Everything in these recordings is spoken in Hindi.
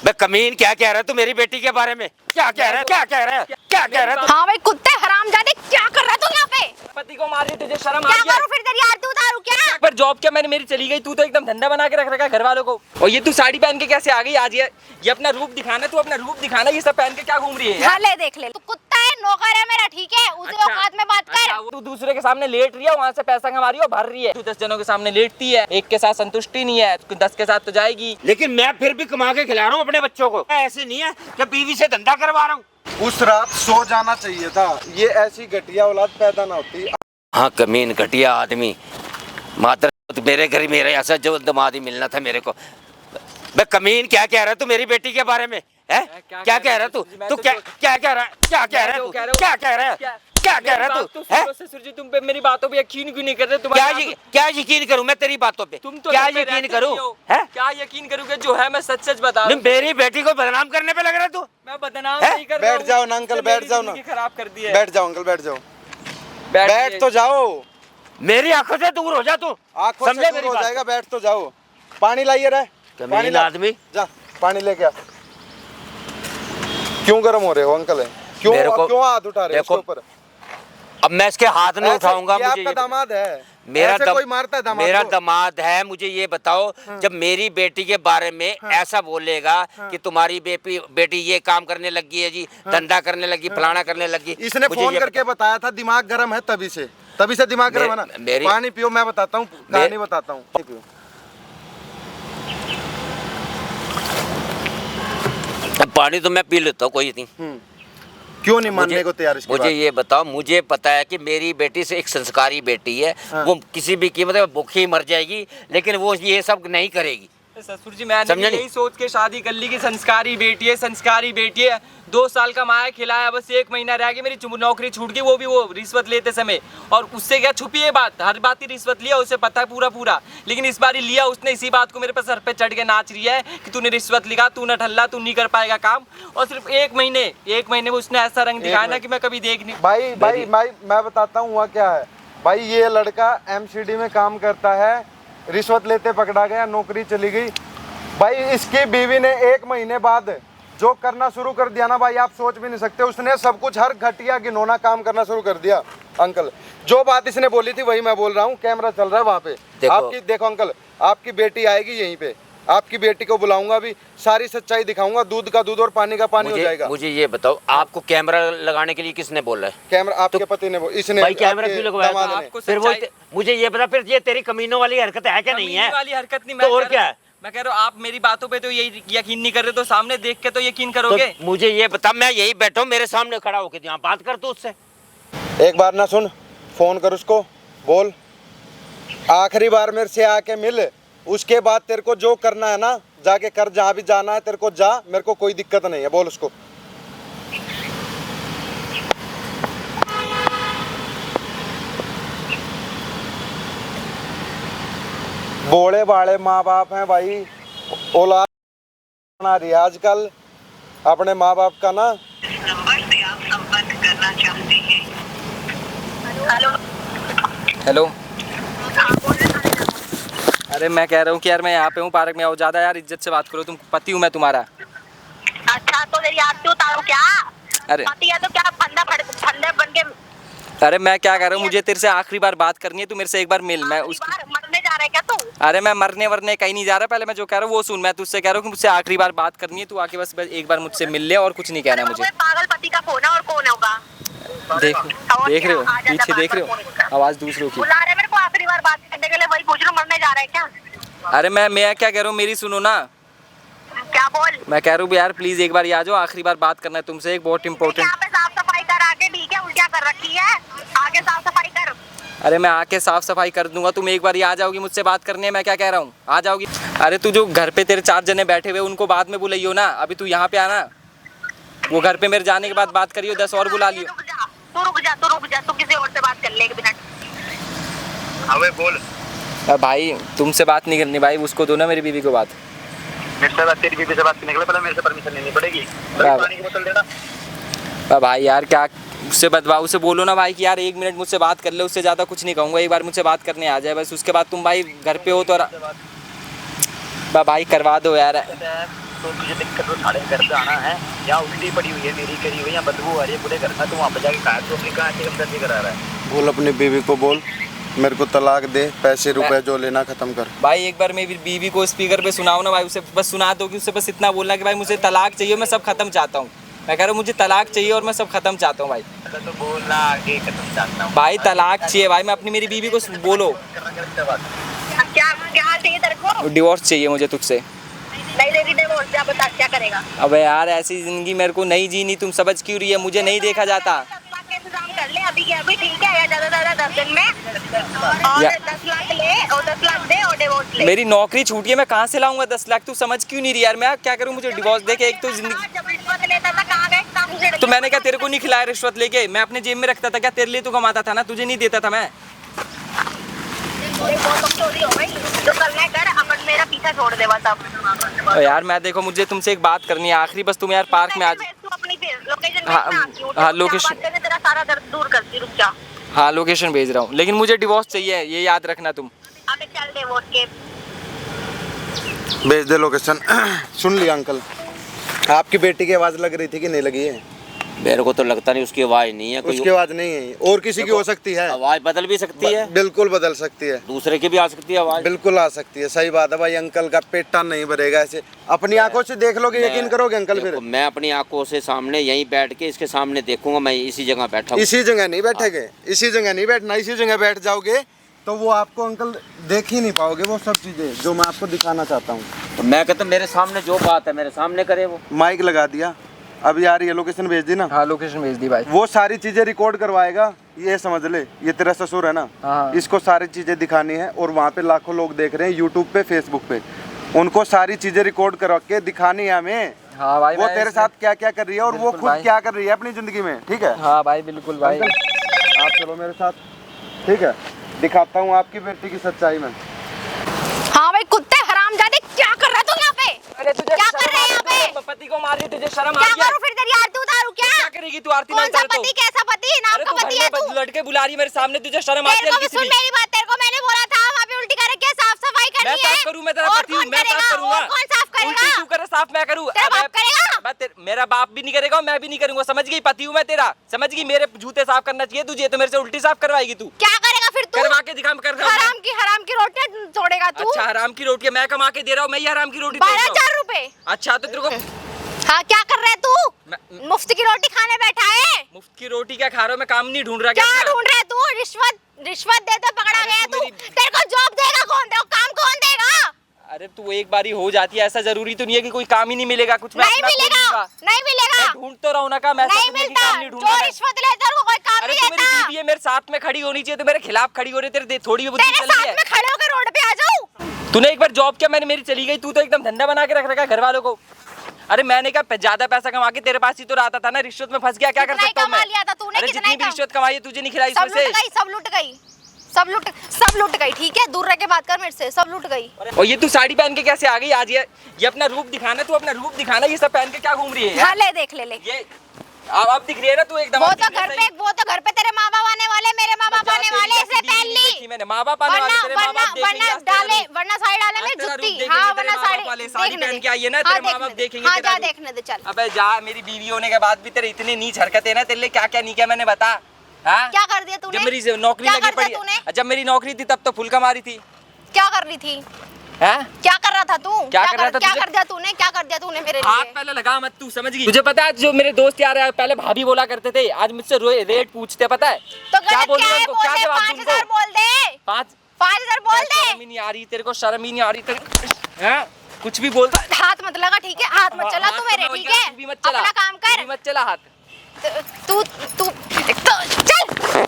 बे कमीन, क्या कह रहा है तू मेरी बेटी के बारे में? क्या कह रहा है? क्या कह रहा है? क्या कह रहा है तू? हाँ भाई कुत्ते हरामजादे, क्या कर रहा है तू यहाँ पे? पति को मार रही, तुझे शर्म क्या आ रही है? करूँ फिर तेरी आरती उतारूं क्या? पर जॉब क्या मेरी चली गई, तू तो एकदम धंधा बना के रख रखा है घर वालों को। और ये तू साड़ी पहन के कैसे आ गई आज? ये अपना रूप दिखाना, तू अपना रूप दिखाना, ये सब पहन के क्या घूम रही है? हाँ ले देख ले, तू कुत्ता है, नौकर है मेरा, ठीक है? उसे औकात में बात कर। तू दूसरे के सामने लेट रही है, वहाँ से पैसा कमा रही है और भर रही है। तू 10 जनों के सामने लेटती है, एक के साथ संतुष्टि नहीं है, 10 के साथ तो जाएगी। लेकिन मैं फिर भी कमा के खिला रहा हूँ अपने बच्चों को। ऐसे नहीं है कि बीवी से धंधा करवा रहा हूँ। उस रात सो जाना चाहिए था, ये ऐसी घटिया औलाद पैदा ना होती। हाँ कमीन घटिया आदमी, मात्र मेरे घर मेरे ऐसा जो दामाद ही मिलना था मेरे को। बे कमीन, क्या कह रहा है तू मेरी बेटी के बारे में? है क्या कह रहा है तू? तू क्या क्या कह रहा है? क्या कह रहा है तू? क्या कह रहा है? क्या कह रहा है तू? सूरज, तुम पे मेरी बातों पे यकीन क्यों नहीं कर रहे? क्या यकीन करूं मैं तेरी बातों पे? तुम तो क्या यकीन करूं? है क्या यकीन करूंगा? जो है मैं सच सच बता रहा हूं। मेरी बेटी को बदनाम करने पे लग रहा है तू? मैं बदनाम नहीं कर रहा हूं। बैठ जाओ ना अंकल, बैठ जाओ ना। खराब कर दिया। बैठ जाओ अंकल, बैठ जाओ। बैठ तो जाओ। मेरी आंखों से दूर हो जा तू। आंखों से दूर हो जाएगा, बैठ तो जाओ। पानी लाइए रे। कमीन आदमी, जा पानी लेके आ। क्यों गर्म हो रहे हो अंकल? क्यों हाथ उठा रहे हो उसके ऊपर? अब मैं इसके हाथ नहीं उठाऊंगा। मुझे आपका दामाद है, मेरा कोई मारता है दामाद? मेरा दामाद है। मुझे ये बताओ, जब मेरी बेटी के बारे में ऐसा बोलेगा कि तुम्हारी बेटी ये काम करने लगी है जी, धंधा करने लगी, फलाना करने लगी। इसने फोन करके बताया था, दिमाग गर्म है तभी से दिमाग गर्म है ना। पानी पियो, मैं बताता हूँ, कहानी बताता हूँ। पानी तो मैं पी लेता हूँ, कोई नहीं। क्यों नहीं मानने को तैयार? मुझे ये बताओ, मुझे पता है कि मेरी बेटी से एक संस्कारी बेटी है। वो किसी भी कीमत पे भूखी मर जाएगी, लेकिन वो ये सब नहीं करेगी। ससुर जी, मैंने यही सोच के शादी कर ली कि संस्कारी बेटी है, संस्कारी बेटी है। 2 साल का माया खिलाया, बस 1 महीना रह गया, मेरी नौकरी छूट गई, वो भी वो रिश्वत लेते समय। और उससे क्या छुपी है बात? हर बात ही रिश्वत लिया, उसे पता है पूरा। लेकिन इस बार ही लिया उसने, इसी बात को मेरे पे सर पे चढ़ के नाच रही है कि तूने रिश्वत लिखा, तू न ठल्ला, तू नहीं कर पाएगा काम। और सिर्फ 1 महीने में उसने ऐसा रंग दिखाया ना कि मैं कभी देख नहीं। भाई मैं बताता हूँ हुआ क्या है। भाई ये लड़का MCD में काम करता है, रिश्वत लेते पकड़ा गया, नौकरी चली गई। भाई इसकी बीवी ने 1 महीने बाद जो करना शुरू कर दिया ना भाई, आप सोच भी नहीं सकते। उसने सब कुछ, हर घटिया घिनौना काम करना शुरू कर दिया। अंकल, जो बात इसने बोली थी वही मैं बोल रहा हूँ। कैमरा चल रहा है वहाँ पे, आपकी देखो अंकल, आपकी बेटी आएगी यहीं पे, आपकी बेटी को बुलाऊंगा भी, सारी सच्चाई दिखाऊंगा, दूध का दूध और पानी का पानी हो जाएगा। मुझे ये बताओ, आपको कैमरा लगाने के लिए किसने बोला है? कैमरा आपके पति ने, इसने। भाई कैमरा क्यों लगवाया? फिर वो मुझे ये बता, फिर ये तेरी कमीनों वाली हरकत है क्या? नहीं है वाली हरकत नहीं, तो और क्या है? मैं कह रहा हूँ, आप मेरी बातों पे तो यही यकीन नहीं कर रहे, तो सामने देख के तो यकीन करोगे? तो मुझे ये बता, मैं यही बैठा हूँ, मेरे सामने खड़ा होकर यहाँ बात कर तू उससे। एक बार ना सुन, फोन कर उसको, बोल आखिरी बार मेरे से आके मिल, उसके बाद तेरे को जो करना है ना जाके कर, जहाँ भी जाना है तेरे को जा, मेरे को कोई दिक्कत नहीं है, बोल उसको। बोले बाले माँ बाप हैं भाई, औलाद बना रही है आजकल अपने माँ बाप का ना। नंबर से आप संपर्क करना चाहते हैं। हेलो। अरे मैं कह रहा हूँ कि यार मैं यहाँ पे हूँ, पार्क में आओ, ज्यादा यार इज्जत से बात करो, तुम पति हूँ मैं तुम्हारा। अच्छा तो तेरी आरती उतारूं क्या? अरे पति है तो क्या फंदे बन के? अरे मैं क्या कह रहा हूँ, मुझे तेरे से आखिरी बार बात करनी है, तू मेरे से एक बार मिल। मैं उसको मरने जा रहा है क्या तू? अरे मैं मरने वरने कहीं नहीं जा रहा, पहले मैं जो कह रहा हूँ वो सुन। मैं तुझसे कह रहा हूँ कि मुझसे आखिरी बार बात करनी है, तू आके बस एक बार मुझसे मिल ले, और कुछ नहीं कहना मुझे। पागल पति का फोन है, और कौन होगा? देख रहे हो पीछे, देख रहे हो आवाज दूसरों की। बुला रहे मेरे को आखिरी बार बात करने के लिए, वही पूछ रहा हूँ, मरने जा रहा है क्या? अरे मैं क्या कह रहा हूँ, मेरी सुनो ना। क्या बोल? मैं कह रहा हूँ यार प्लीज एक बार आ जाओ, आखिरी बार बात करना है तुमसे, एक बहुत इंपॉर्टेंट। यहाँ पे साफ सफाई करा के, ठीक है, उल्टियाँ कर रखी है, आगे साफ सफाई कर। अरे मैं आके साफ सफाई कर दूंगा, तुम एक बार आ जाओगी, मुझसे बात करनी है। मैं क्या कह रहा हूँ, आ जाओगी? अरे तू जो घर पे तेरे 4 जने बैठे हुए उनको बाद में बुलाइयो ना, अभी तू यहाँ पे आना। वो घर पे मेरे जाने के बाद बात करियो, 10 और बुला लियो। तू रुक जा, तू किसी और से बात कर ले 1 मिनट। अबे बोल। भाई तुमसे बात नहीं करनी भाई, उसको दो ना मेरी बीवी को बात। मेरे से बात, तेरी बीवी से बात करने के लिए पहले मेरे से परमिशन लेनी पड़ेगी। पानी की बोतल देना। भाई यार क्या उससे बदवाओ, उसे बोलो ना भाई कि यार 1 मिनट मुझसे बात कर ले, उससे ज़्यादा कुछ नहीं कहूँगा, एक बार मुझसे बात करने आ जाए बस। उसके बाद तुम भाई घर पे हो तो भाई करवा दो यार। तो तुझे दिक्कत तो साढ़े घर पे आना है, यहाँ उल्टी पड़ी हुई है मेरी करी हुई, यहाँ बदबू आ रही है पूरे घर में, तो वहाँ पे जाके कहा तू अपनी कहाँ की हमदर्दी करा रहा है। बोल अपनी बीवी को बोल मेरे को तलाक दे, पैसे रुपए जो लेना खत्म कर। भाई एक बार मेरी बीवी को स्पीकर पे सुनाओ ना भाई, उसे बस सुना दो कि उसे बस इतना बोलना कि भाई मुझे तलाक चाहिए, मैं सब खत्म चाहता हूँ। मैं कह रहा हूँ मुझे तलाक चाहिए और मैं सब खत्म चाहता हूँ भाई। अच्छा तो बोलना आगे खत्म चाहता हूँ भाई तलाक चाहिए भाई, मैं अपनी मेरी बीवी को बोलो क्या क्या चाहिए तेरे को? डिवोर्स चाहिए मुझे तुझसे। नहीं देगी डिवोर्स, क्या बता क्या करेगा? अबे यार ऐसी जिंदगी मेरे को नहीं जीनी, तुम समझ क्यों रही है, मुझे नहीं देखा जाता। 10 लाख का इंतजाम कर ले अभी के अभी, ठीक है? या ज्यादा ज्यादा 10 दिन में, और या- 10 लाख ले और 10 लाख दे और डिवोर्स ले। मेरी नौकरी छूट गई, मैं कहाँ से लाऊंगा 10 लाख? तू समझ क्यों नहीं रही यार, मैं क्या करूँ? मुझे डिवोर्स दे के एक तो जिंदगी। जब रिश्वत लेता था कहाँ गए काम से? तो मैंने क्या तेरे को नहीं खिलाया रिश्वत लेके? मैं अपने जेब में रखता था क्या? तेरे लिए तो कमाता था ना, तुझे नहीं देता था मैं। बहुत चोरी हो गई, जो करना है कर, अपन मेरा पीछा छोड़ दे बस अब। तो यार मैं देखो, मुझे तुमसे एक बात करनी है आखिरी, बस तुम यार पार्क में आ तू अपनी लोकेशन हाँ, हाँ, लोकेशन- बात करने तेरा सारा दर्द दूर करती, रुक जा। हाँ लोकेशन भेज रहा हूँ, लेकिन मुझे डिवोर्स चाहिए, ये याद रखना तुम। अबे चल डिवोर्स के। भेज दे लोकेशन। सुन लिया अंकल, आपकी बेटी की आवाज़ लग रही थी कि नहीं लगी है? मेरे को तो लगता नहीं उसकी आवाज नहीं है, उसकी आवाज़ नहीं है, और किसी की हो सकती है। आवाज बदल भी सकती है, बिल्कुल बदल सकती है, दूसरे की भी आ सकती है आवाज। बिल्कुल आ सकती है। सही बात है भाई, अंकल का पेटा नहीं भरेगा ऐसे। अपनी आंखों से देख लोगे, यकीन करोगे अंकल? फिर देखो, मैं अपनी आंखों से सामने यहीं बैठ के इसके सामने देखूंगा, मैं इसी जगह बैठा हूँ। इसी जगह नहीं बैठेगे, इसी जगह नहीं बैठना, इसी जगह बैठ जाओगे तो वो आपको अंकल देख ही नहीं पाओगे वो सब चीज़ें जो मैं आपको दिखाना चाहता हूँ। तो मैं कहता हूँ मेरे सामने जो बात है मेरे सामने करे वो। माइक लगा दिया, अब यार ये लोकेशन भेज दी ना। हाँ लोकेशन भेज दी भाई। वो सारी चीजें रिकॉर्ड करवाएगा, ये समझ ले, ये तेरा ससुर है ना, हाँ। इसको सारी चीजें दिखानी है, और वहाँ पे लाखों लोग देख रहे हैं यूट्यूब पे फेसबुक पे, उनको सारी चीजें रिकॉर्ड करवा के दिखानी है हमें। हाँ भाई, वो मैं तेरे इसमें- साथ क्या क्या कर रही है और वो बिल्कुल खुद भाई। क्या कर रही है अपनी जिंदगी में, ठीक है? हाँ भाई बिल्कुल भाई। अंकल, आप चलो मेरे साथ, ठीक है? दिखाता हूँ आपकी बेटी की सच्चाई में। हाँ भाई कुत्ते हरामजादे, क्या कर रहा तू यहाँ पे? अरे तुझे क्या कर रहे हैं यहाँ पे? पति को मार रही, तुझे शर्म आ क्या गया? करूँ फिर? तेरी आरती उतारूँ क्या? क्या करेगी तू आरती ना कौन सा उतारे तो? पति? कैसा पति? नाम अरे का तू पति घर है में तू? लड़के बुला रही है मेरे सामने, तुझे शर्म आती तेरे है को भी किसी सुन भी? मेरी बात, तेरे को मैंने बोला था वहाँ पे उल्टी करके साफ सफाई करनी है। मैं साफ करूँ? मैं तेरा और पति हूँ, कौन मैं साफ करेगा? करूँगा। और कौन साफ करेगा? उल्टी तू करे, साफ मैं करूँ? तेरा बाप करेगा? मेरा बाप भी नहीं करेगा, मैं भी नहीं करूंगा, समझ गई? पति हूँ मैं तेरा, समझ गई? मेरे जूते साफ करना चाहिए तुझे, तो मेरे से उल्टी साफ करवाएगी तू? क्या करेगा फिर तू? करवा के दिखा, मैं कर हराम की रोटियां तोड़ेगा तू? अच्छा हराम की रोटी मैं कमा के दे रहा हूँ, मैं ही हराम की रोटी तोड़ रहा हूँ। 12,000 रुपए। अच्छा तो तेरे को हाँ क्या कर रहा है तू? मैं- मुफ्त की रोटी खाने बैठा है? मुफ्त की रोटी क्या खा रहा हूँ मैं? काम नहीं ढूंढ रहा क्या अपना? ढूंढ रहा है तू? रिश्वत देते पकड़ा अरे गया तू तू। मेरी- तेरे को जॉब देगा कौन? तेरे को काम कौन देगा? अरे तू एक बारी हो जाती है, ऐसा जरूरी तो नहीं है कि कोई काम ही नहीं मिलेगा कुछ। मैं नहीं अपना खोल मिलेगा, लूंगा। नहीं मिलेगा, मैं ढूंढ तो रहा हूँ ना काम, ऐसा नहीं तो नहीं है कि मिलता। काम नहीं ढूंढ जो रहा। रिश्वत लेता है उसको कोई काम अरे नहीं तू मेरी देता। बीवी है, मेरे साथ में खड़ी होनी चाहिए, तो मेरे खिलाफ खड़ी हो रही है, तेरे थोड़ी भी बुद्धि तेरे चल रही साथ है। में खड़े होकर रोड पे आ जाऊं? तूने एक बार जॉब किया, मैंने मेरी चली गई, तू तो एकदम धंधा बना के रख रखा है घर वालों को। अरे मैंने क्या ज्यादा पैसा कमा के तेरे पास ही तो रहता था ना, रिश्वत में फंस गया, क्या कर कितना ही सकता हूँ कमा मैं? लिया था तूने? अरे कितना जितनी ही भी कमा- रिश्वत कमाई है तुझे नहीं खिलाई सब इसमें लुट से। गई, सब लुट गई, सब लुट गई, ठीक है? दूर रह के बात कर मेरे से, सब लुट गई। और ये तू साड़ी पहन के कैसे आ गई आज? ये अपना रूप दिखाना, तू अपना रूप दिखाना, ये सब पहन के क्या घूम रही है? हाँ ले देख ले ले। ये अब दिख रही है ना तू एकदम। वो अब तो दिख रही है घर सही। पे, वो तो घर पे तेरे माँ बाप आने वाले, मेरे माँ बाप जा आने तेरी वाले, जैसी इसलिए बीवी पहन नहीं ली। देखी मैंने, माँ बाप आने वाले, तेरे माँ बाप देखेंगे वरना आज तेरा डाले, रूप। वरना साड़ी डाले में आज तेरा जुत्ती। रूप देखेंगे, हाँ तेरे वरना माँ बाप साड़ी वाले साड़ी देखने पहन दे। के आई है ना, हाँ, तेरे माँ देखने बाप दे। देखेंगे हाँ तेरा जा रूप। देखने दे, चल। अबे जा, मेरी बीवी होने के बाद भी तेरे इतनी नीच हरकतें ना, तेरे लिए क्या क्या नहीं किया मैंने, बता। हाँ? क्या कर दिया तूने? जब मेरी नौकरी क्या लगी कर दिया पड़ी, तूने? जब मेरी नौकरी थी तब तो फुल कमा रही थी। क्या कर रही थी? हैं? क्या कर रहा था तू? क्या कर रहा था क्या तुझे? कर दिया तूने? क्या कर दिया तूने मेरे हाथ लिए? पहले लगा मत, तू समझ गई? तुझे पता है जो मेरे दोस्त यार है, पहले भाभी बोला करते थे, आज मुझसे रेट पूछते, पता है? तो क्या गलत बोलूं क्या है? उनको? बोल क्या दे, जवाब दूं 5,000 उनको? बोल दे, 5,000 बोल दे। शर्म ही नहीं आ रही तेरे को? शर्म ही नहीं आ रही तेरे? हैं? कुछ भी बोल। हाथ मत लगा, ठीक है? हाथ मत चला तू मेरे, तो मैं ठीक वही है? कह रहा, तू भी मत चला, अपना काम तू कर। भी मत चला हाथ। तू तू चल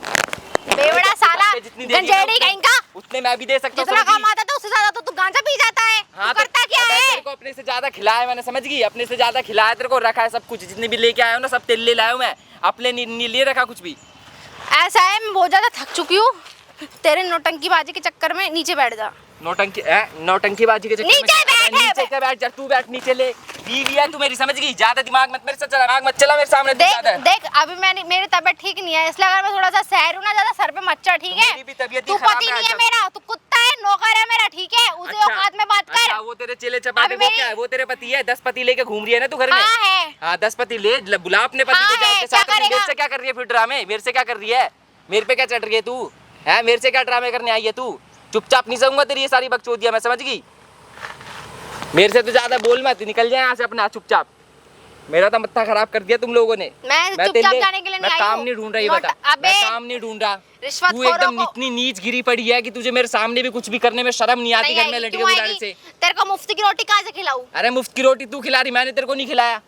बेवड़ा साला, जितनी देगी ना, गंजेड़ी कहीं का। उतने मैं भी दे सकता हूँ, जितना समझ गई? कमाता था उससे ज्यादा तो तू गांजा पी जाता है। हाँ, तू करता क्या अबे है? तेरे को अपने से ज्यादा खिलाया मैंने, समझ गई? अपने से ज्यादा खिलाया, तेरे को रखा है सब कुछ, जितने भी लेके आया हूँ ना सब तेरे लिए लाया हूँ मैं, अपने नहीं ले रखा कुछ भी। ऐसा है, मैं बहुत ज्यादा थक चुकी हूँ तेरे नौटंकीबाजी के चक्कर में। नीचे बैठ जा। नौटंकीबाजी के चक्कर में नीचे बैठ, नीचे क्या बैठ जा, तू बैठ नीचे ले। बीवी है तू मेरी, समझ गई? ज्यादा दिमाग मत मेरे से चला, दिमाग मत चला मेरे सामने, तू देख ज्यादा। देख अभी मेरी तबीयत ठीक नहीं है, इसलिए अगर मैं थोड़ा सा सैर हूँ ना, ज्यादा सर पे मत चढ़, ठीक है? मेरी भी तबीयत ही तू खराब पति है नहीं है आजकल। मेरा, तू कुत्ता है, नौकर है मेरा, ठीक है, उसे औकात में बात कर। अच्छा, वो तेरे चेले चपाटे, अभी वो क्या है? वो तेरे पति है? 10 पति लेके घूम रही है ना तू घर में? हाँ है। हाँ 10 पति ले, बुला अपने पति को, हाँ जा है, के साथ क्या में। मेरे करेगा? से क्या कर रही है फिर ड्रामे? मेरे से क्या कर रही है? मेरे पे क्या चढ़ रही है तू? है मेरे से क्या ड्रामे करने आई है तू? चुपचाप नहीं सहूंगा तेरी ये सारी बकचोदियां, मैं समझ गई। मेरे से तो ज्यादा बोल मत, निकल जाए यहाँ से अपना चुपचाप। मेरा तो मत्था खराब कर दिया तुम लोगों ने। मैं चुपचाप तेरे लिए- जाने के लिए नहीं मैं आई काम हूँ। नहीं ढूंढ रही, नोट- बता। अबे, मैं काम नहीं ढूंढ रहा। रिश्वत तू एकदम को इतनी नीच गिरी पड़ी है कि तुझे मेरे सामने भी कुछ भी करने में शर्म नहीं आती नहीं घर में आएगी, लड़कियों क्यों बुलाने आएगी? से। तेरे को मुफ्त की रोटी कहाँ से खिलाऊं? अरे मुफ्त की रोटी तू खिला रही, मैंने तेरे को नहीं खिलाया।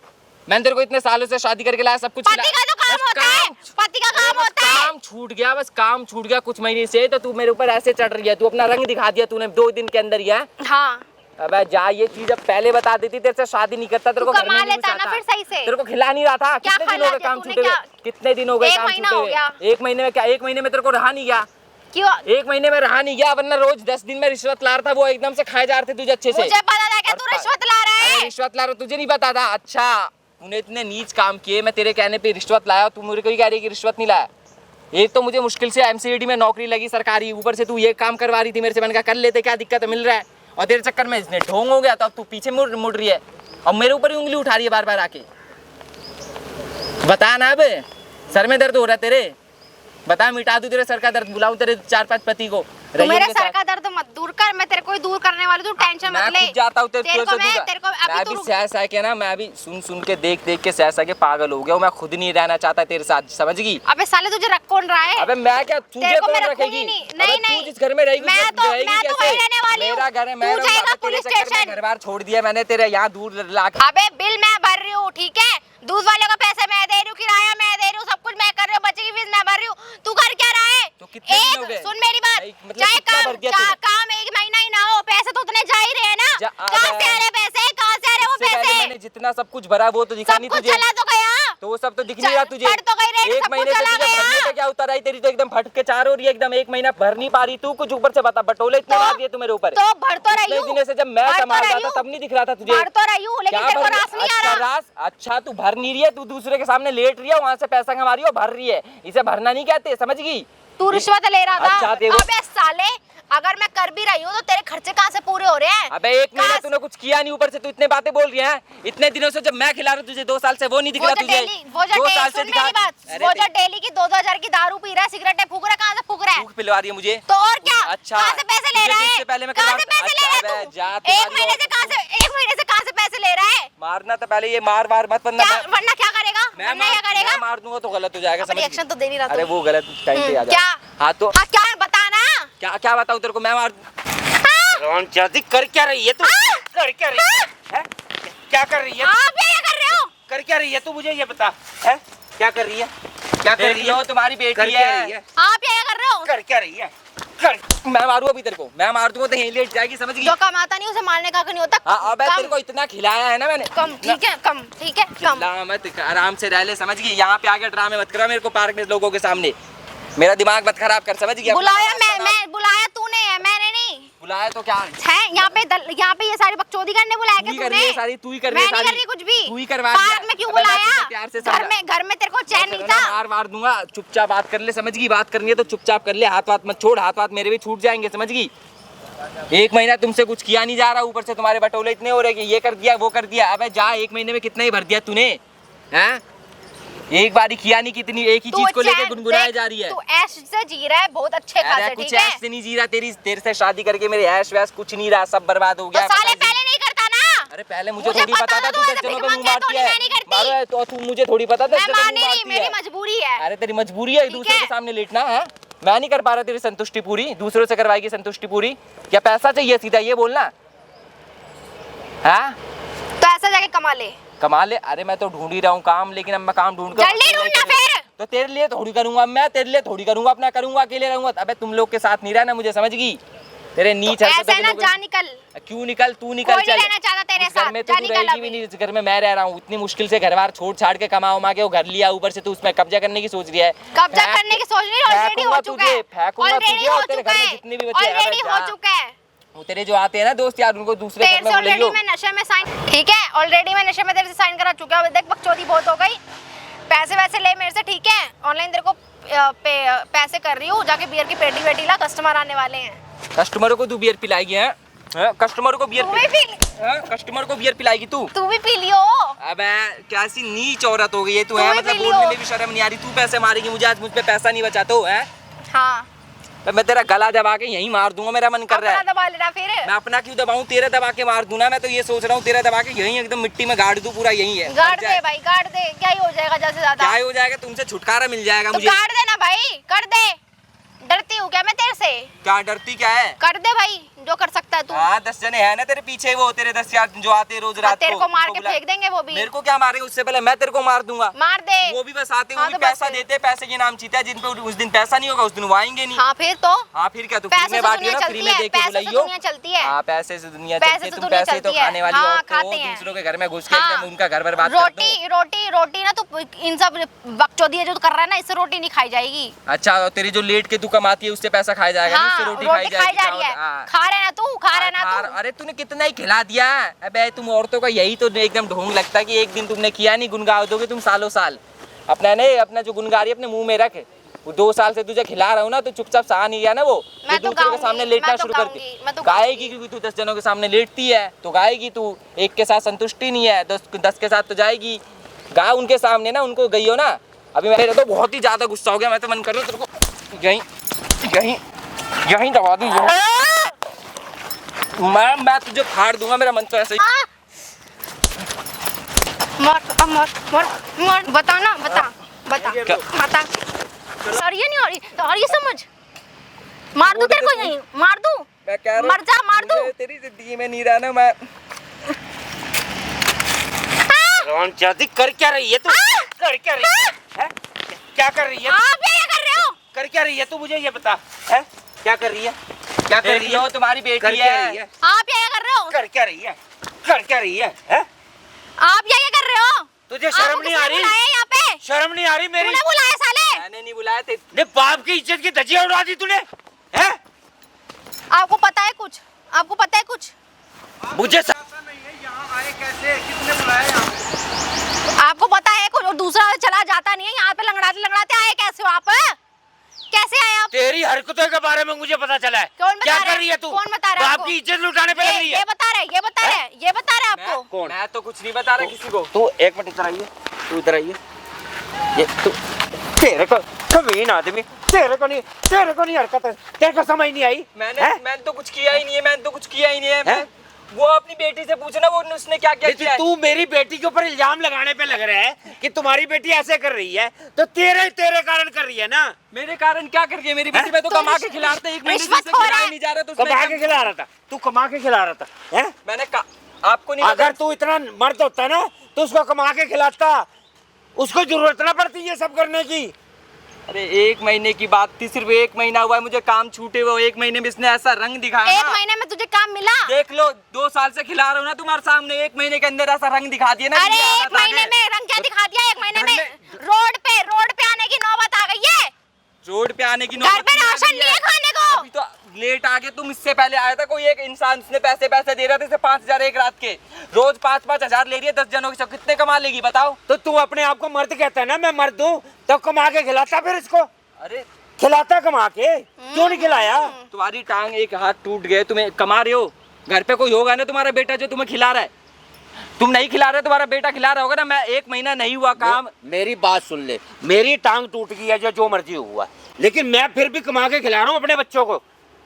मैंने तेरे को इतने सालों से शादी करके लाया, सब कुछ पति का तो काम होता है, पति का काम होता है। काम छूट गया, बस काम छूट गया कुछ महीने से, तो तू मेरे ऊपर ऐसे चढ़ रही है। तू अपना रंग दिखा दिया तूने 2 दिन के अंदर ही है। हाँ अबे जा, ये चीज अब पहले बता देती, तेरे से शादी नहीं करता, तेरे को तू घर में कमा नहीं लेता ना घुसाता। फिर सही से। तेरे को खिला नहीं रहा था। क्या कितने दिन खिला हो गए दिया काम तूने? छूटे हुए? क्या? कितने दिन हो गए एक काम महीना छूटे हो हुए? गया। 1 महीने में क्या? 1 महीने में तेरे को रहा नहीं गया? क्यों? 1 महीने में रहा नहीं गया, वरना रोज 10 दिन में रिश्वत ला रहा था, वो एकदम से खाए जा रहे थे तुझे अच्छे से। मुझे पता था कि तू रिश्वत ला रहा अरे है। रिश्वत ला रहा, तुझे नहीं पता था? अच्छा, तूने इतने नीच काम किए, मैं तेरे कहने पे रिश्वत लाया, तू मुझे कोई कह रही है कि रिश्वत नहीं लाया। एक तो मुझे मुश्किल से एमसीडी में नौकरी लगी सरकारी, ऊपर से तू ये काम करवा रही थी मेरे से। मैंने कहा कर लेते, क्या दिक्कत है, मिल रहा है। और तेरे चक्कर में इसने ढोंग हो गया, तो अब तू पीछे मुड़ रही है और मेरे ऊपर ही उंगली उठा रही है बार बार आके। बता ना, अब सर में दर्द हो रहा है तेरे? बता, मिटा दूं तेरे सर का दर्द, बुलाऊं तेरे 4-5 पति को? तू रही मेरे उनके सर साथ। का दर्द मत दूर कर, मैं तेरे को ही दूर करने वाली, तू टेंशन मैं मत ले। खुद जाता हूँ तेरे तेरे को से मैं दूर। तेरे को मैं अभी भी तू सह सह के ना, मैं भी सुन के देख के सह सह के पागल हो गया हूँ। मैं खुद नहीं रहना चाहता तेरे साथ, समझ गई? अबे साले तुझे रख कौन रहा है? अबे मैं क्या, तुझे तेरे को कौन मैं रखेगी? रखूंगी नहीं। अबे नहीं, तू नहीं। जिस घर में रहेगी मैं तो रहेगी वहीं रहने वाली हूँ। मेरा घर है, तू मैं जाएगा तेरे पुलिस चक्कर में स्टेशन। घर बार छोड़ दिया मैंने, तेरे यहाँ दूर ला के। अबे बिल मैं भर रही हूँ, ठीक है? दूध वाले को पैसे मैं दे रही हूँ, किराया मैं दे रही हूँ, सब कुछ मैं कर रही हूँ, बच्चे की फीस मैं भर रही हूँ। तू कर क्या रहा है? तो कितने दिन हो गए? सुन मेरी बात, नहीं, मतलब चाहे कितना भर दिया तूने? काम 1 महीना ही ना हो, पैसे तो उतने जा ही रहे हैं ना। कहाँ से आ रहे पैसे? कहाँ से आ रहे वो इससे पहले पैसे? मैंने जितना सब कुछ भरा वो तो दिखा सब नहीं कुछ तुझे? चला तो गया। तो वो सब तो दिख नहीं रहा तुझे। पढ़ तो गई रे, 1 सब महीने कुछ से चला तुझे भरने गया। पे क्या उतर आई? तेरी तो एकदम फट के चार हो रही है, एकदम 1 महीना भर नहीं पा रही तू। कुछ ऊपर से बता, बटोले इतने मार दिए तू मेरे ऊपर। तो भर तो रही इतने हूँ। दिनों से जब मैं भर तो संभाल रहा रही था हूँ। तब नहीं दिख रहा था तुझे? भर तो रही हूँ, लेकिन क्या तेरे को भर- रास नहीं आ अच्छा रहा। रास? अच्छा तू भर नहीं रही है, तू दूसरे के सामने लेट रही है, वहाँ से पैसा कमा रही है और भर रही है। इसे भरना नहीं कहते, समझ गई? तू रिश्वत ले रहा था। अच्छा, देखो। अबे साले, अगर मैं कर भी रही हूँ तो तेरे खर्चे कहाँ से पूरे हो रहे हैं? अबे 1 महीना तूने कुछ किया नहीं, ऊपर से तू इतने बातें बोल रही है। इतने दिनों से जब मैं खिला रहा हूँ तुझे, 2 साल से वो नहीं दिख रहा तुझे। वो जो 2 साल से सुन मेरी बात, अरे वो जो डेली की 2-2 हजार की दारू पी रहा है, सिगरेटें फूक रहा है, कहाँ से फूक रहा है? भूख पिलवा रही है मुझे। तो और क्या? अच्छा, कहाँ से पैसे ले तुझे रहा है? इससे पहले मैं कहाँ करवा- से पैसे ले रहा अच्छा, है अबे तू? जा, 1 तुम्हारी महीने से कहाँ से पैसे ले रहा है? मारना तो पहले ये मार मत, वरना क्या वरना क्या करेगा? मैं वरना क्या करेगा? मैं मार दूंगा तो गलत हो जाएगा, समझ रिएक्शन गई? तो दे नहीं रहा तू। अरे वो गलत टाइम पे आ जा। क्या? हाँ तो हाँ क्या बताना? क्या बताऊँ तेरे को? मैं मार कौन जाती कर क्या रही है तू? कर क्या रही है? हैं? क्या कर रही है? आप ये क्या कर रहे हो? कर क्या रही है तू? मुझे ये बता, है क्या कर रही है? क्या कर रही है? लो तुम्हारी कर बेटी क्या रही है। है? आप ये क्या कर रहे हो? कर क्या रही है? कर मैं मारूँ अभी तेरे को? मैं मार दूंगा तो यहीं लेट जाएगी, समझ गई? जो कमाता नहीं उसे मारने का हक नहीं होता। हाँ अबे कम, तेरे को इतना खिलाया है ना मैंने। कम, ठीक है, कम, ठीक है, कम। चिल्ला मत, आराम से रह ले, समझ गई? यहाँ पे आके ड्रामे मत करो मेरे को पार्क में लोगों के सामने। मेरा दिमाग मत खराब कर, समझ गया? बुलाया मैं बुलाया तूने है, मैंने नहीं। बुलाया तो क्या है यहाँ पे ये सारी बकचोदी करने बुलाया तू क्या ही कर तूने? रही है सारी, तू ही कर रही मैं है नहीं सारी। कर रही कुछ भी। तू ही करवा रही है। पार्क में क्यों अबे मैं बुलाया? तुझे प्यार से समझा- घर में तेरे को चैन नहीं था। मार दूंगा, चुपचाप बात कर ले, समझ गई? बात करनी है तो चुपचाप कर ले, हाथ मत छोड़, हाथ मेरे भी छूट जाएंगे, समझ गई? 1 महीना तुमसे कुछ किया नहीं जा रहा, ऊपर से तुम्हारे बटोले इतने हो रहे कि ये कर दिया वो कर दिया। अबे जा, 1 महीने में कितना ही भर दिया तूने? हैं? एक बारी किया नहीं, कितनी एक ही चीज को लेके गुनगुनाई जा रही है। तू ऐश से जी रहा है बहुत अच्छे अरे खासे, कुछ ठीक है? ऐश से नहीं जी रहा, तेरे से शादी करके मेरे ऐश वैश कुछ नहीं रहा, सब बर्बाद हो तो गया। साले पता नहीं। पहले नहीं करता ना? अरे पहले मुझे मुझे थोड़ी पता पता था था तू तू 10 ऐसे जनों पे भिख मुंह मांगता मारती है, है। तो मैं नहीं करती। मारो तो तू मुझे थोड़ी पता था मैं 10 जनों पे मान मुंह नहीं रही, मारती मेरी है। मजबूरी है। अरे तेरी मजबूरी है ठीक दूसरों है। के सामने लेटना है? मैं नहीं कर पा रहा तेरी संतुष्टि पूरी, दूसरों से करवाएगी संतुष्टि पूरी? क्या पैसा चाहिए सीधा ये बोलना? हाँ तो ऐसा जाके कमा ले। कमा ले। अरे मैं तो ढूंढ ही रहा हूँ काम, लेकिन अब मैं काम ढूंढ कर जल्दी ढूंढना फिर। तो तेरे लिए थोड़ी करूंगा, मैं तेरे लिए थोड़ी करूंगा, अपना करूंगा, अकेले रहूंगा। अबे तुम लोग के साथ नहीं रहना मुझे, समझ गई? तेरे नीच तो हरकतों ऐसे के ना लोगों- जा निकल। क्यों निकल? तू निकल, कोई चल। नहीं रहना चाहता तेरे उस घर साथ, में तो जा तू निकल रहेगी अभी। भी नहीं, जिस घर में मैं रह रहा हूँ। इतनी मुश्किल से घर बार छोड़ छाड़ के कमा उमा के वो घर लिया, ऊपर से तू उसमें कब्जा करने की सोच रही है। कब्जा करने की सोच रही है, ऑलरेडी हो चुका है। फेंकूंगा ऑलरेडी तुझे हो और तेरे चुका घर में है। जितने भी बच्चे हैं। ऑलरेडी अबे हो जा। चुका है। वो तेरे जो आते हैं ना दोस्त यार, उनको दूसरे तेरे घर में से ऑलरेडी बुलाइयो। मैं नशे में साइन, ठीक है? ऑलरेडी मैं नशे में तेरे से साइन करा चुका हूं। देख बकचोदी बहुत हो गई, पैसे वैसे ले मेरे से, ठीक है? ऑनलाइन तेरे को पैसे कर रही हूँ, जाके बियर की पेटी वेटी ला, कस्टमर आने वाले हैं। कस्टमरों को तू बियर पिलाएगी है? कस्टमर को बियर तू भी पी कस्टमर को बियर पिलाएगी तू? तू भी पी लियो। अबे कैसी नीच औरत हो गई है तू, तू है भी मतलब पी लियो। बोलने में भी शर्म नहीं आ रही। तू पैसे मारेगी मुझे, आज मुझ पे पैसा नहीं बचा तो है? हाँ तो मैं तेरा गला दबा के यहीं मार दूंगा, मेरा मन कर रहा है। अपना दबा लेना फिर। मैं अपना क्यों दबाऊं, तेरा दबा के मार दूं ना। मैं तो ये सोच रहा हूँ तेरा दबा के यहीं एकदम मिट्टी में गाड़ दूं, पूरा यहीं है। गाड़ दे भाई, गाड़ दे, क्या ही हो जाएगा ज्यादा से ज्यादा। क्या हो जाएगा, तुमसे छुटकारा मिल जाएगा तो मुझे। गाड़ देना भाई, कर दे। डरती हूँ क्या मैं तेरे से? क्या डरती क्या है? कर दे भाई, जो कर सकता है तू। हाँ 10 जने हैं ना तेरे पीछे, वो तेरे 10 यार जो आते रोज रात तेरे को मार के बुला- फेंक देंगे वो भी। मेरे को क्या मारेंगे, उससे पहले मैं तेरे को मार दूंगा। मार दे। वो भी बस आते, हाँ, वो भी तो बस पैसा फिर। देते, पैसे के नाम चीता है। जिन पे उस दिन पैसा नहीं होगा उस दिन वो आएंगे नहीं। हाँ फिर तो हाँ फिर क्या, तू फ्री पैसे में से बांटियो दुनिया ना, फ्री चलती में है, दे के पैसे से बुलाइयो। दुनिया चलती है। हाँ पैसे से दुनिया पैसे चलती है, से तुम दुनिया पैसे तो चलती है। खाने वाली हाँ, औरत हो, खाते हैं। दूसरों के घर में घुस के हाँ। एकदम उनका घर बर्बाद कर दो। रोटी रोटी रोटी ना तू इन सब बकचोदी है जो तू कर रहा है ना, इससे रोटी नहीं खाई जाएगी। अच्छा और तेरी जो लेट के तू कमाती है उससे पैसा खाया जाएगा ना, उससे हाँ रोटी रोटी खाई जा चावल, रही है। हाँ। खा रहे ना तू, खा रहे ना तू। अरे तूने कितना ही खिला दिया। अबे तुम औरतों का यही तो एकदम ढोंग लगता है कि एक दिन तुमने किया नहीं, गुनगाओ दोगे तुम सालों साल। अपना नहीं, अपना जो गुनगारी अपने मुंह में रख। वो 2 साल से तुझे खिला रहा हूँ ना, तो चुपचाप सहा नहीं गया ना वो। मैं तो तो दूसरे के गाऊंगी, सामने लेटना मैं तो शुरू कर गाऊंगी, दी। मैं तो गाएगी गाऊंगी। क्योंकि तू 10 जनों के सामने लेटती है तो गाएगी तू। एक के साथ संतुष्टि नहीं है, 10 के साथ तो जाएगी। गा उनके सामने ना, उनको गई हो ना। अभी मेरे तो बहुत ही ज्यादा गुस्सा हो गया, मैं तो मन कर रहा हूँ तेरे को यहीं दबा दूँ। मैं तुझे फाड़ दूंगा, मेरा मन तो ऐसे ही। मर मर मर मर, बता ना, बता बता बता। और ये नहीं हो रही तो और ये समझ, मार दूं तेरे को, यहीं मार दूं, मैं कह रहा हूँ, मर जा, मार दूं। मुझे तेरी जिंदगी में नहीं रहना मैं। रोनचादी कर क्या रही है तू? कर क्या रही है? क्या कर रही है? आप ये कर रहे हो? कर क्या रही है तू, मुझे ये बता। है क्या कर रही है? क्या कर रही है? तुम्हारी कर बेटी क्या रही है। है? आप ये कर रहे हो? कर क्या रही है? कर क्या रही है? हैं? आप ये कर रहे हो? तुझे शर्म आपको नहीं आ किसने रही? बुलाया यहाँ पे? शर्म नहीं आ रही मेरी? तूने बुलाया साले? मैंने नहीं बुलाया थे। ने बाप की इज्जत की धज्जियां उड़ा दी तूने। हैं? आपको पता है कुछ? आपको पता है कुछ? मुझे यहाँ आए कैसे, किसने बुलाया यहाँ पे? आपको पता है कुछ? और दूसरा चला जाता नहीं है, यहाँ पे लंगड़ाते लंगड़ाते आए कैसे हो आप? कैसे आए आप? तेरी हरकतों के बारे में मुझे पता चला है। कौन बता क्या रहा है? कर रही है तू? कौन बता रहा है बाप आपको? की इज्जत लुटाने पे लग रही है। ये बता रहे, ये बता रहे, ये बता रहे आपको। कौन? मैं तो कुछ नहीं बता रहा किसी को। तू एक मिनट इधर आइए, तू इधर आइए। ये तू, तेरे को कमीन आदमी, तेरे को नहीं हरकत है, तेरे को समझ नहीं आई? मैंने तो कुछ किया ही नहीं है, मैंने तो कुछ किया ही नहीं है। वो अपनी बेटी से पूछना वो उसने क्या क्या किया है। तू मेरी बेटी के ऊपर इल्जाम लगाने पे लग रहा है कि तुम्हारी बेटी ऐसे कर रही है, तो तेरे कारण कर रही है ना। मेरे कारण क्या कर रही है मेरी बेटी? मैं तो तो कमा के खिला रहा था, एक महीने से रिश्वत उसे खो रहा खिलाया है। नहीं जा रहा, तो उसमें कमा के खिला रहा था, तू कमा के खिला रहा था। हैं? मैंने कहा आपको नहीं अगर तू इतना मर्द होता ना तो उसको कमा के खिलाता, उसको जरूरत ना पड़ती ये सब करने की। अरे 1 महीने की बात थी, सिर्फ 1 महीना हुआ है मुझे काम छूटे हुए। 1 महीने में इसने ऐसा रंग दिखाया 1 ना। महीने में तुझे काम मिला? देख लो 2 साल से खिला रहा हूँ ना तुम्हारे सामने, 1 महीने के अंदर ऐसा रंग दिखा दिया ना। अरे दुनिया 1 महीने आने। में रंग क्या दिखा दिया? 1 महीने घर में में- रोड पे आने की नौबत आ गई है। रोड पे आने की घर नौबत पे नहीं आ राशन गई नहीं है खाने को। अभी तो लेट आ गए तुम, इससे पहले आया था कोई एक इंसान, उसने पैसे दे रहा था इसे 5,000 एक रात के। रोज 5-5 हजार ले रही है 10 जनों के, सब कितने कमा लेगी बताओ? तो तू अपने आप को मर्द कहता है ना, मैं मर्द हूँ, तो कमा के खिलाता फिर इसको, अरे खिलाता कमा के, क्यों नहीं खिलाया? तुम्हारी टांग एक हाथ टूट गए, तुम्हें कमा रहे हो, घर पे कोई होगा ना तुम्हारा बेटा जो तुम्हें खिला रहा है। तुम नहीं खिला रहे, तुम्हारा बेटा खिला रहा होगा ना। मैं 1 महीना नहीं हुआ काम। मेरी बात सुन ले, मेरी टांग टूट गई है जो मर्जी हुआ, लेकिन मैं फिर भी कमा के खिला रहा हूँ अपने बच्चों को,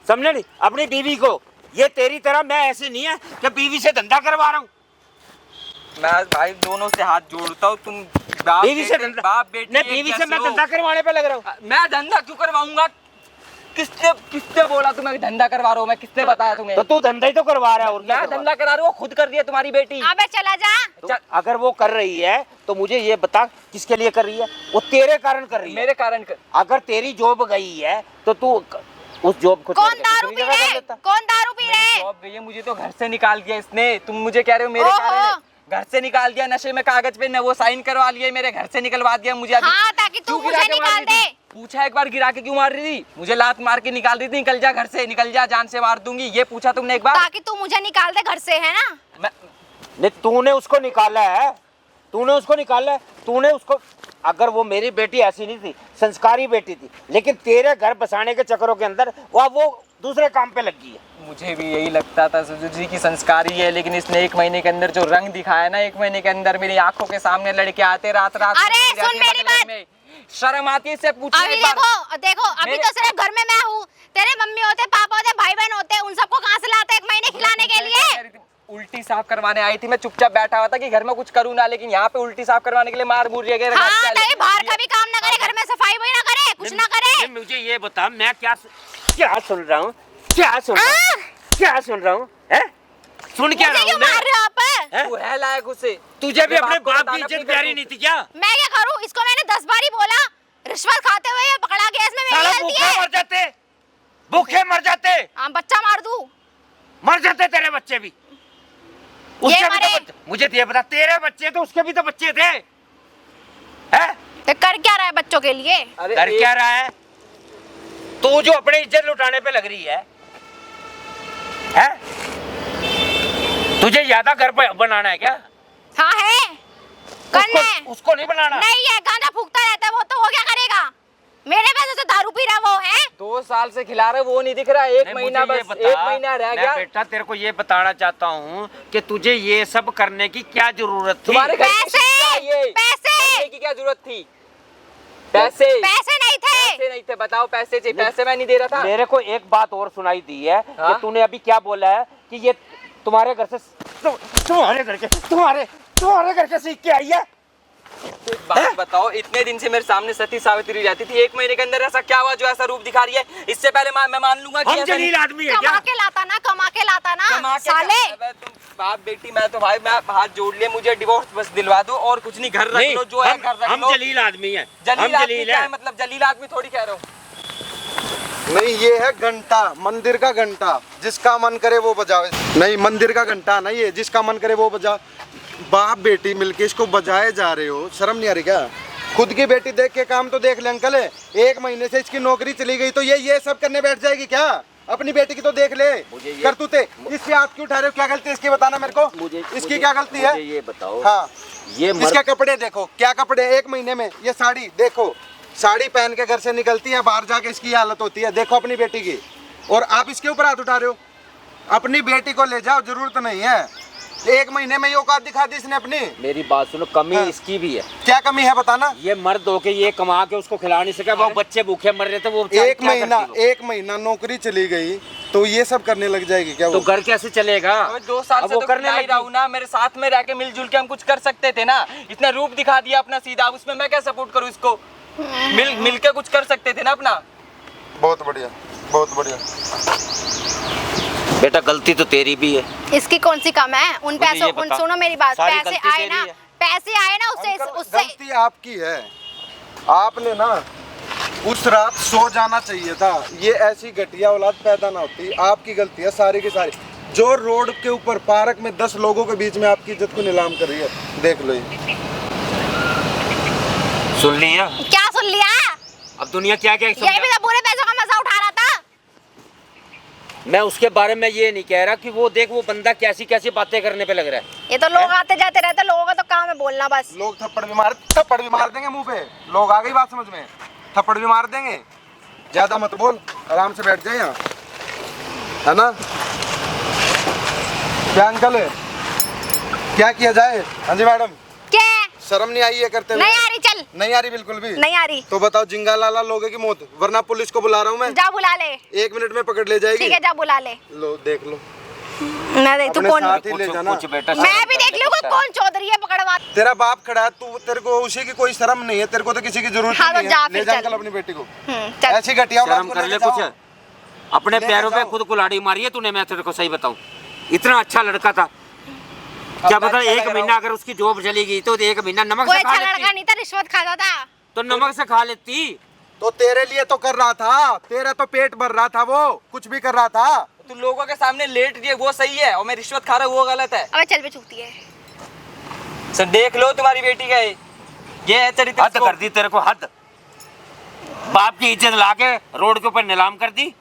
समझे नहीं? अपनी बीवी को। ये तेरी तरह मैं ऐसे नहीं है कि बीवी से धंधा करवा रहा हूँ। मैं भाई दोनों से हाथ जोड़ता हूँ, तुम बीवी से धंधा, बाप बेटी नहीं एक बीवी से जैसे मैं हो। धंधा करवाने पे लग रहा हूँ। मैं धंधा क्यों करवाऊंगा? किसने बोला तुम्हें धंधा करवा रहा हूँ मैं? किसने बताया तुम्हें? तो तू धंधा ही तो करवा रहा है, और क्या मैं करवा धंधा करा रहा हूँ, खुद कर रही है तुम्हारी बेटी। अबे चला जा। तो अगर वो कर रही है तो मुझे ये बता किसके लिए कर रही है? वो तेरे कारण कर रही है। मेरे कारण अगर तेरी जॉब गई है तो तू उस जॉब को कौन छोड़ के दारू दूसरी पी जगह कर रहे? लेता। कौन दारू पी रहे? जॉब गई है, मुझे तो घर से निकाल दिया इसने। तुम मुझे कह रहे हो मेरे ओहो। कारण है। घर से निकाल दिया, नशे में कागज पे न वो साइन करवा लिए, मेरे घर से निकलवा दिया मुझे। अभी हाँ, ताकि तू क्यों गिरा मुझे के मार निकाल रही थी? दे। पूछा एक बार गिरा के क्यों मार रही थी? मुझे लात मार के निकाल रही थी, निकल जा घर से, निकल जा, जान से मार दूंगी। ये पूछा तुमने एक बार? ताकि तू मुझे निकाल दे घर से, है ना? मैं नहीं, तूने उसको निकाला है, तूने उसको निकाला है, तूने उसको। अगर वो मेरी बेटी ऐसी नहीं थी, संस्कारी बेटी थी, लेकिन तेरे घर बसाने के चक्करों के अंदर वो दूसरे काम पे लगी है। मुझे भी यही लगता था सुजू जी की संस्कारी है, लेकिन इसने 1 महीने के अंदर जो रंग दिखाया ना, 1 महीने के अंदर मेरी आंखों के सामने लड़के आते रात रात में अरे, सो जाते सुन मेरी बगल बात। में। शर्म आती है इससे पूछने अभी एक बार। देखो अभी मेरे- तो सिर्फ घर में मैं हूँ, तेरे मम्मी होते, पापा होते, भाई बहन होते, उन सबको कहाँ से लाते 1 महीने खिलाने के लिए? उल्टी साफ करवाने आई थी, मैं चुपचाप बैठा हुआ था कि घर में कुछ करूँ ना, लेकिन यहाँ पे उल्टी साफ करवाने के लिए मार मुर जगह हाँ, नहीं बाहर का भी काम ना करे, घर में सफाई भी ना करे, कुछ ना करे। मुझे ये बता, मैं क्या सुन रहा हूँ, क्या सुन रहा हूँ, हैं? सुन क्या रहा मुझे हूँ क्यों मार रहे हो आप? हैं? तू है लायक उसे। तुझे भी मेरे अपने को बाप बताना की अपनी इज्जत प्यारी करतूत। नहीं थी क्या? मैं क्या करूँ? इसको मैंने 10 बार ही बोला, रिश्वत खाते हुए ये पकड़ा गया, इसमें मेरी साला गलती भूखे है। मर जाते, भूखे मर जाते, हाँ, बच्चा मार दूँ? मर जाते तेरे बच्चे भी। उसके भी मरे। तो मुझे ये बता, तेरे बच्चे तो उसके भी तो बच्चे थे, हैं? तो कर क्या रहा है बच्चों के लिए? अरे कर क्या रहा है? तू जो अपनी इज्जत लुटाने पे लग रही है, हैं? तुझे ज्यादा घर पे बनाना है क्या? हाँ है, करना है। उसको नहीं बनाना। नहीं है, गांजा फूकता रहता है वो, तो वो क्या करेगा? मेरे पैसे से दारू पी रहा है वो, है? 2 साल से खिला रहे वो नहीं दिख रहा, 1 नहीं, महीना मुझे ये बस बता, 1 महीना रह मैं गया। बेटा तेरे को ये बताना चाहता हूँ कि तुझे ये सब करने की क्या जरूरत थी? तुम्हारे घर की पैसे, शिक्षा ये पैसे। करने की क्या जरूरत थी? पैसे पैसे नहीं थे। पैसे नहीं थे, बताओ पैसे चाहिए, पैसे मैं नहीं दे रहा था। मेरे को एक बात और सुनाई दी है हाँ? कि तूने अभी क्या बोला है कि ये तुम्हारे घर से तुम्हारे घर के सीख के आई है। तो एक बात बताओ, इतने दिन से मेरे सामने सती सावित्री रहती थी, 1 महीने के अंदर ऐसा क्या हुआ जो ऐसा रूप दिखा रही है? इससे पहले मैं मान लूंगा कि हम ऐसा जलील नहीं- आदमी है क्या? कमा के लाता ना, कमा के लाता ना, कमा के साले। अबे तुम बाप बेटी, मैं तो भाई, मैं हाथ जोड़ लिए, मुझे डिवोर्स बस दिलवा दो और कुछ नहीं, घर रख नहीं, लो जो है घर रख हम लो। जलील आदमी हैं। जलील हम आदमी जलील क्या है? हैं। मतलब जलील आदमी थोड़ी कह रहा हूँ। नहीं, ये है घंटा, मंदिर का घंटा, जिसका मन करे वो बजावे। नहीं, मंदिर का घंटा नहीं है, जिसका मन करे वो बजा। बाप बेटी मिलके इसको बजाए जा रहे हो, शर्म नहीं आ रही क्या? खुद की बेटी देख के काम तो देख ले अंकल। 1 महीने से इसकी नौकरी चली गई तो ये सब करने बैठ जाएगी क्या? अपनी बेटी की तो देख ले करतूते। इससे हाथ क्यों उठा रहे हो? क्या गलती है इसकी, बताना मेरे को। इसकी क्या गलती है? ये बताओ। हाँ, ये इसके कपड़े देखो, क्या कपड़े 1 महीने में। ये साड़ी देखो, साड़ी पहन के घर से निकलती है, बाहर जाके इसकी हालत होती है। देखो अपनी बेटी की, और आप इसके ऊपर हाथ उठा रहे हो। अपनी बेटी को ले जाओ, जरूरत नहीं है। 1 महीने में ये औकात दिखा दी इसने अपनी। मेरी बात सुनो, कमी हाँ। इसकी भी है। क्या कमी है बताना? ये मर्द होके ये कमा के उसको खिला नहीं सका, वो बच्चे भूखे मर रहे थे, वो 1 महीना नौकरी चली गई तो ये सब करने लग जाएगी क्या तो वो? घर कैसे चलेगा? अबे 2 साल अब से वो तो करने करने लगी। रहा हूँ ना, मेरे साथ में रह के मिलजुल के हम कुछ कर सकते थे ना। इतना रूप दिखा दिया अपना सीधा, अब उसमें मैं क्या सपोर्ट करूँ इसको? मिल के कुछ कर सकते थे ना अपना। बहुत बढ़िया, बहुत बढ़िया। बेटा गलती तो तेरी भी है। इसकी कौन सी कम है? उन मुझे ये पैसों, बता। सुनो मेरी बात, सारी पैसे गलती आए तेरी ना, है। पैसे आए ना, उससे अंकल, उससे गलती आपकी है। आपने ना उस रात सो जाना चाहिए था। ये ऐसी घटिया औलाद पैदा ना होती। आपकी गलती है सारी की सारी। जो रोड के ऊपर पार्क में 10 लोगों के बीच में आपकी इज्जत को नीलाम कर रही है, देख लो ये। सुन लिया? क्या सुन लिया? अब दुनिया क्या क्या ये भी तो पूरे पैसों का मजा उठा रहा था। मैं उसके बारे में ये नहीं कह रहा कि वो देख वो बंदा कैसी कैसी बातें करने पे लग रहा है। ये तो लोग आते जाते रहते, लोगों का तो काम है बोलना बस। लोग थप्पड़ भी मार देंगे मुंह पे। लोग आ गई बात समझ में? थप्पड़ भी मार देंगे। ज्यादा मत बोल, आराम से बैठ जाए यहाँ, है ना? क्या अंकल, क्या किया जाए? हाँ जी मैडम, क्या? शर्म नहीं आई है करते हुए? नहीं आ रही, चल। नहीं आ रही बिल्कुल भी? नहीं आ रही। तो बताओ, जिंगा लाला लोगे की मौत, वरना पुलिस को बुला रहा हूँ मैं। जा बुला ले। 1 मिनट में पकड़ ले जाएगी। ठीक है, जा बुला ले। लो देख लो, मैं देख तू अपने कौन, साथ ही ले जाना। कुछ बेटा मैं भी देख लूँ कौन चौधरी है पकड़वा। तेरा बाप खड़ा है, तू, तेरे को उसी की कोई शर्म नहीं है, तेरे को तो किसी की जरूरत हाँ, तो नहीं जा है। फिर ले जा चल। अंकल अपनी बेटी को। चल। ऐसी घटिया औलाद शर्म को कर ले लेके कुछ। जाओ। अपने लेके पैरों पे जाओ। खुद कुल्हाड़ी मारी है तूने। मैं तेरे को सही बताऊं, इतना अच्छा लड़का था, क्या पता अच्छा 1 लग महीना अगर उसकी जॉब चली गई तो 1 महीना नमक कोई से खा अच्छा लड़का लेती। नहीं था, रिश्वत खाता था। तो नमक से खा लेती। तो तेरे लिए तो कर रहा था, तेरा तो पेट भर रहा था, वो कुछ भी कर रहा था। तू लोगों के सामने लेट रही है वो सही है, और मैं रिश्वत खा रहा हूँ वो गलत है। अबे चल, भी चूकती है। सर देख लो तुम्हारी बेटी का ये है चरित्र। हद कर दी तेरे को, हद। बाप की इज्जत लाके रोड के ऊपर नीलाम कर दी,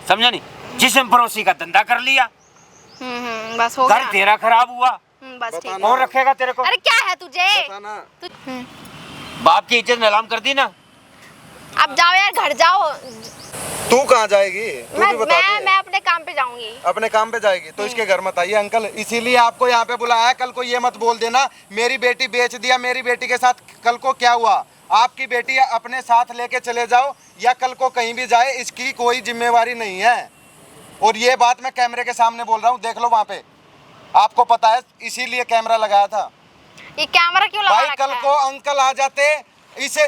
समझा नहीं? जिस्म परोसी का धंधा कर लिया, बस हो घर गया। तेरा खराब हुआ, बस ठीक। बताना। कौन रखेगा तेरे को? अरे क्या है तुझे? बताना। बाप की इज्जत नीलाम कर दी ना। अब जाओ यार, घर जाओ। तू कहाँ जाएगी? तू भी बता दे। मैं अपने काम पे जाऊंगी। अपने काम पे जाएगी तो इसके घर मत आइए अंकल, इसीलिए आपको यहाँ पे बुलाया है। कल को ये मत बोल देना मेरी बेटी बेच दिया, मेरी बेटी के साथ कल को क्या हुआ। आपकी बेटी अपने साथ लेके चले जाओ या कल को कहीं भी जाए, इसकी कोई जिम्मेवारी नहीं है। और ये बात मैं कैमरे के सामने बोल रहा हूँ, देख लो वहाँ पे, आपको पता है, इसीलिए कैमरा लगाया था। ये कैमरा क्यों लगा भाई रखा कल है? को अंकल आ जाते, इसे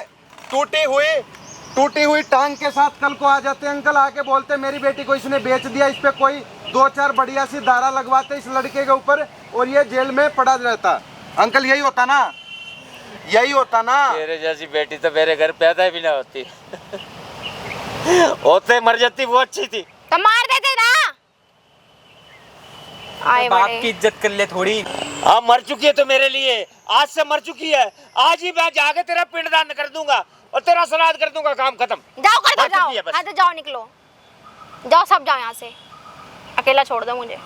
टूटी हुई टांग के साथ कल को आ जाते, अंकल आके बोलते मेरी बेटी को इसने बेच दिया, इस पे कोई 2-4 बढ़िया सी धारा लगवाते इस लड़के के ऊपर और ये जेल में पड़ा रहता। अंकल यही होता ना, यही होता ना। तेरे जैसी बेटी तो मेरे घर पैदा भी ना होती। होते मर जाती वो अच्छी थी। तो मार देते ना। आए बाप बड़े। की इज्जत कर ले थोड़ी। हाँ मर चुकी है तो मेरे लिए, आज से मर चुकी है। आज ही मैं जाके तेरा पिंडदान कर दूंगा और तेरा श्राद्ध कर दूंगा, काम खत्म। जाओ कर दो, मर जाओ। चुकी है बस। हाँ तो जाओ, निकलो, जाओ सब जाओ यहाँ से, अकेला छोड़ दो मुझे।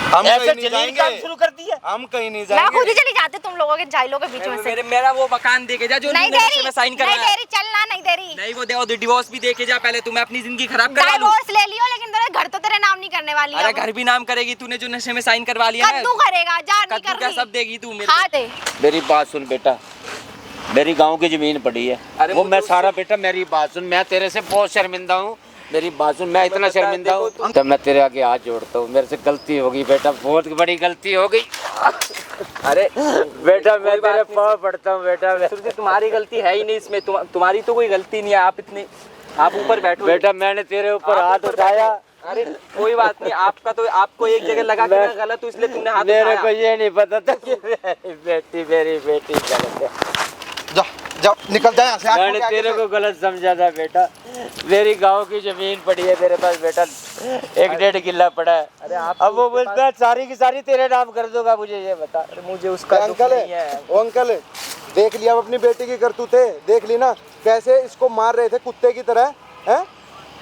हम ऐसे कहीं नहीं जलील जाएंगे, काम शुरू कर दिया। हम कहीं नहीं मैं जाएंगे। खुद ही चली जाती तुम लोगों के जाइलों के बीच में से। मेरा वो मकान देके जा जो नहीं तूने दे नशे में साइन रही, नहीं कराया। दे रही, चलना नहीं दे रही। नहीं वो दे, डिवोर्स भी देके जा पहले, तुम्हें अपनी जिंदगी खराब करवा लूं। डाइवोर्स ले लियो लेकिन तेरे घर तो तेरे नाम नहीं करने वाली अरे अब। घर भी नाम करेगी, तूने जो नशे में साइन करवा लिया कद्दू ना, करेगा, जा नहीं कद्दू कर क्या रही। सब देगी तू मेरे हाँ दे। मेरी बात सुन बेटा, मेरी गांव की जमीन पड़ी है। अरे वो वो मैं तो सारा, बेटा मेरी बात सुन, मैं तेरे से बहुत शर्मिंदा हूँ। मेरी बात सुन, मैं इतना शर्मिंदा हूँ तब मैं तेरे आगे हाथ जोड़ता हूँ। मेरे से गलती हो गई बेटा, बहुत बड़ी गलती हो गई। अरे बेटा मैं तेरे पाँव पड़ता हूँ बेटा। सूरज, तुम्हारी गलती है ही नहीं इसमें, तुम्हारी तो कोई गलती नहीं है। आप ऊपर बैठो बेटा मैंने तेरे ऊपर आप हाथ ऊपर उठाया। अरे कोई बात नहीं, आपका तो आपको एक जगह लगा कि मैं गलत हूँ इसलिए तुमने हाथ मेरे उठाया। को ये नहीं पता था कि मेरी बेटी गलत है। जाओ जाओ, निकल जाए यहाँ से। आप मैंने आगे तेरे से। को गलत समझा था बेटा। मेरी गांव की जमीन पड़ी है तेरे पास बेटा, 1-1.5 किला पड़ा है। अरे आप अब वो बोलता है सारी की सारी तेरे नाम कर दूंगा, मुझे ये बता। मुझे उसका दुख अंकल नहीं है। वो अंकल देख लिया अब अपनी बेटी की करतूतें, देख ली ना कैसे इसको मार रहे थे कुत्ते की तरह, हैं?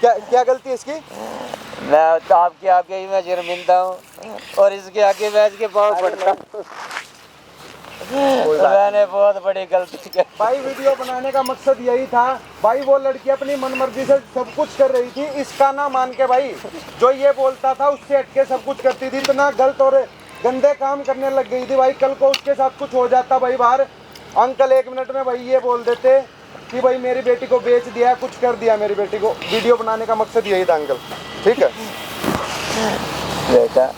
क्या गलती है इसकी? मैं तो आपके आगे ही मैं शर्मिंदा हूँ और इसके आगे मैं इसके पाँव पड़ता हूँ। मैंने बहुत बड़ी गलती की। भाई वीडियो बनाने का मकसद यही था भाई, वो लड़की अपनी मनमर्जी से सब कुछ कर रही थी, इसका ना मान के भाई जो ये बोलता था उससे हटके सब कुछ करती थी। इतना गलत और गंदे काम करने लग गई थी भाई। कल को उसके साथ कुछ हो जाता भाई बाहर, अंकल 1 मिनट में भाई ये बोल देते कि भाई मेरी बेटी को बेच दिया, कुछ कर दिया मेरी बेटी को। वीडियो बनाने का मकसद यही था अंकल, ठीक है? बेटा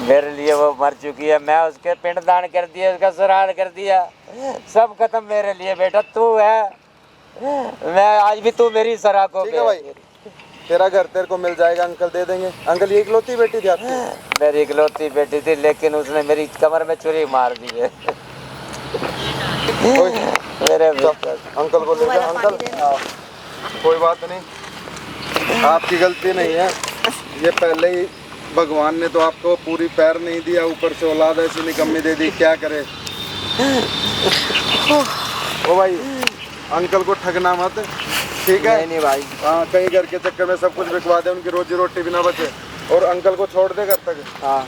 मेरे लिए वो मर चुकी है, मैं उसके पिंडदान कर दिया, उसका श्राद्ध कर दिया, सब खत्म मेरे लिए। बेटा तू है, मैं आज भी तू मेरी सराखों ठीक है भाई, तेरा घर तेरे को मिल जाएगा, अंकल दे देंगे। अंकल ये इकलौती बेटी थी आपकी? मेरी इकलौती बेटी थी, लेकिन उसने मेरी कमर में छुरी मार दी है। मेरे अंकल को ले जा। अंकल कोई बात नहीं, आपकी गलती नहीं है, ये पहले ही भगवान ने तो आपको पूरी पैर नहीं दिया, ऊपर से औलाद ऐसी निकम्मी दे दी, क्या करे। ओ भाई अंकल को ठगना मत, ठीक है? नहीं भाई, हाँ कहीं घर के चक्कर में सब कुछ बिकवा दे, उनकी रोजी रोटी भी ना बचे, और अंकल को छोड़ दे घर तक। हाँ